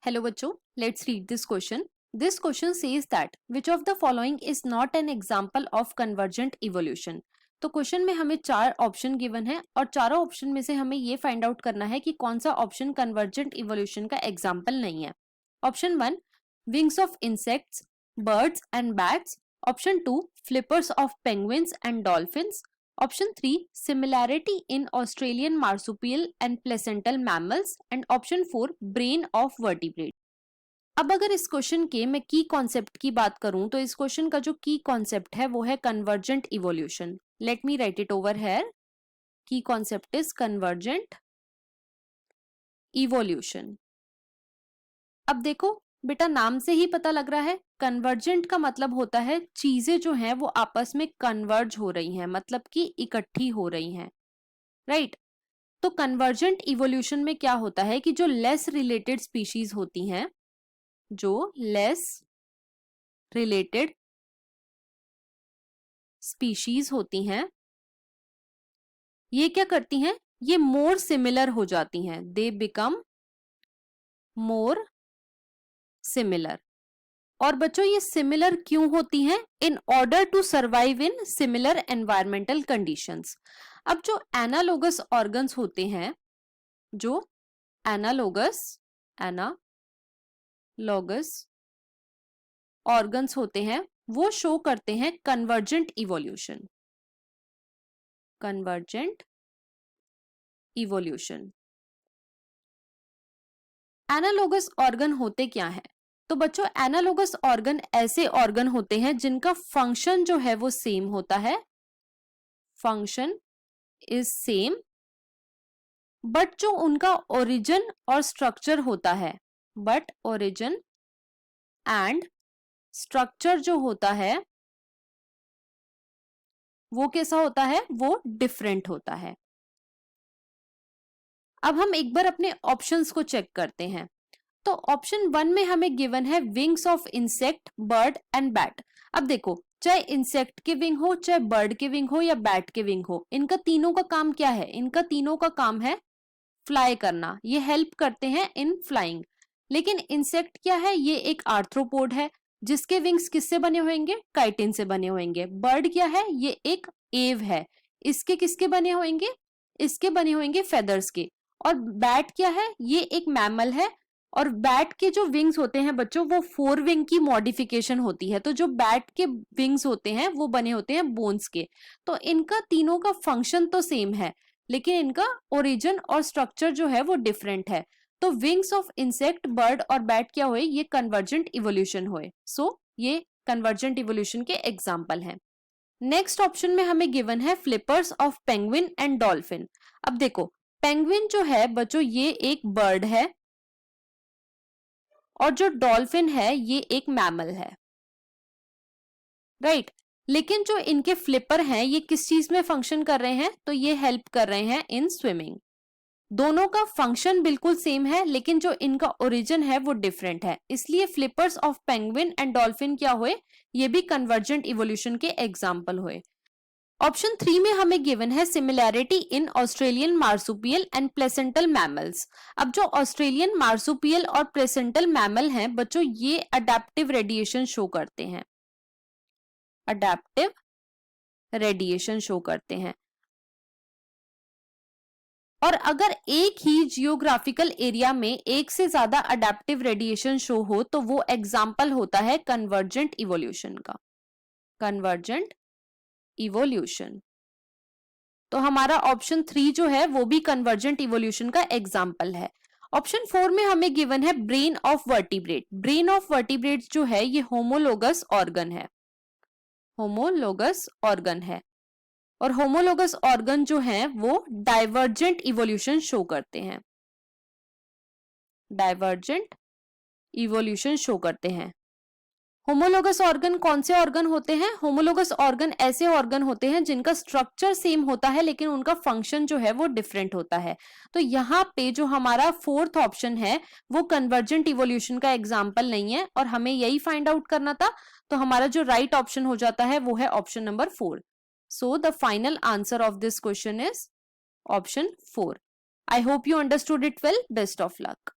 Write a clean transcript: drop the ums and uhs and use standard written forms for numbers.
Hello बच्चों, let's read this question. This question says that which of the following is not an example of convergent evolution. तो question में हमें चार option given है और चारों ऑप्शन में से हमें ये फाइंड आउट करना है कि कौन सा ऑप्शन कन्वर्जेंट इवोल्यूशन का एग्जाम्पल नहीं है. Option 1 wings of insects, birds and bats. Option 2 flippers of penguins and dolphins. Option 3 similarity in Australian marsupial and placental mammals and option 4 brain of vertebrate. अब अगर इस क्वेश्चन के मैं की concept की बात करूं तो इस क्वेश्चन का जो की कॉन्सेप्ट है वो है convergent evolution. Let me right it over here. की कॉन्सेप्ट इज कन्वर्जेंट इवोल्यूशन. अब देखो बेटा, नाम से ही पता लग रहा है कन्वर्जेंट का मतलब होता है चीजें जो हैं वो आपस में कन्वर्ज हो रही हैं, मतलब कि इकट्ठी हो रही हैं, राइट. तो कन्वर्जेंट इवोल्यूशन में क्या होता है कि जो लेस रिलेटेड स्पीशीज होती हैं, जो लेस रिलेटेड स्पीशीज होती हैं, ये क्या करती हैं, ये मोर सिमिलर हो जाती हैं. They become more similar. और बच्चों ये सिमिलर क्यों होती हैं? In order to survive in similar environmental conditions. अब जो एनालोगस ऑर्गन्स होते हैं, जो एनालोगस ऑर्गन्स होते हैं वो शो करते हैं convergent evolution. Convergent evolution. Analogous organ होते क्या है? तो बच्चों एनालोगस ऑर्गन ऐसे ऑर्गन होते हैं जिनका फंक्शन जो है वो सेम होता है. फंक्शन इज सेम, बट जो उनका ओरिजिन और स्ट्रक्चर होता है, बट ओरिजिन एंड स्ट्रक्चर जो होता है वो कैसा होता है? वो डिफरेंट होता है. अब हम एक बार अपने ऑप्शंस को चेक करते हैं. तो ऑप्शन 1 में हमें गिवन है wings of insect, bird and bat. अब देखो, चाहे इंसेक्ट के विंग हो, चाहे बर्ड के विंग हो या बैट के विंग हो, इनका तीनों का काम क्या है? इनका तीनों का काम है फ्लाई करना. ये हेल्प करते हैं इन फ्लाइंग. लेकिन इंसेक्ट क्या है? ये एक आर्थ्रोपोड है जिसके विंग्स किससे बने होंगे? काइटिन से बने होंगे. बर्ड क्या है? ये एक एव है. इसके किसके बने होंगे? इसके बने होंगे फेदर्स के. और बैट क्या है? ये एक मैमल है और बैट के जो विंग्स होते हैं बच्चों वो 4 विंग की मॉडिफिकेशन होती है. तो जो बैट के विंग्स होते हैं वो बने होते हैं बोन्स के. तो इनका तीनों का फंक्शन तो सेम है लेकिन इनका ओरिजिन और स्ट्रक्चर जो है वो डिफरेंट है. तो विंग्स ऑफ इंसेक्ट, बर्ड और बैट क्या हुए? ये कन्वर्जेंट इवोल्यूशन हुए. सो ये कन्वर्जेंट इवोल्यूशन के एग्जाम्पल हैं. नेक्स्ट ऑप्शन में हमें गिवन है flippers of penguin and dolphin. अब देखो, पेंगुइन जो है बच्चों ये एक बर्ड है और जो डॉल्फिन है ये एक मैमल है, राइट. लेकिन जो इनके फ्लिपर हैं ये किस चीज में फंक्शन कर रहे हैं? तो ये हेल्प कर रहे हैं इन स्विमिंग. दोनों का फंक्शन बिल्कुल सेम है लेकिन जो इनका ओरिजिन है वो डिफरेंट है. इसलिए flippers of penguin and dolphin क्या हुए? ये भी कन्वर्जेंट इवोल्यूशन के एग्जाम्पल हुए. ऑप्शन 3 में हमें गिवन है similarity in Australian marsupial and placental mammals. अब जो ऑस्ट्रेलियन मार्सुपियल और प्लेसेंटल मैमल हैं बच्चों ये अडेप्टिव रेडिएशन शो करते हैं. अडेप्टिव रेडिएशन शो करते हैं. और अगर एक ही जियोग्राफिकल एरिया में एक से ज्यादा अडेप्टिव रेडिएशन शो हो तो वो एग्जाम्पल होता है कन्वर्जेंट इवोल्यूशन का. Convergent evolution. तो हमारा ऑप्शन 3 जो है वो भी कन्वर्जेंट इवोल्यूशन का एग्जाम्पल है. ऑप्शन 4 में हमें गिवन है brain of vertebrate. Brain of vertebrate जो है ये होमोलोगस ऑर्गन है. होमोलोगस ऑर्गन है और होमोलोगस ऑर्गन जो है वो डाइवर्जेंट इवोल्यूशन शो करते हैं. डाइवर्जेंट इवोल्यूशन शो करते हैं. होमोलोगस ऑर्गन कौन से ऑर्गन होते हैं? होमोलोगस ऑर्गन ऐसे ऑर्गन होते हैं जिनका स्ट्रक्चर सेम होता है लेकिन उनका फंक्शन जो है वो डिफरेंट होता है. तो यहाँ पे जो हमारा 4th ऑप्शन है वो कन्वर्जेंट इवोल्यूशन का एग्जाम्पल नहीं है और हमें यही फाइंड आउट करना था. तो हमारा जो राइट ऑप्शन हो जाता है वो है option number 4. So the final answer of this question is option 4. I hope you understood it well. Best of luck.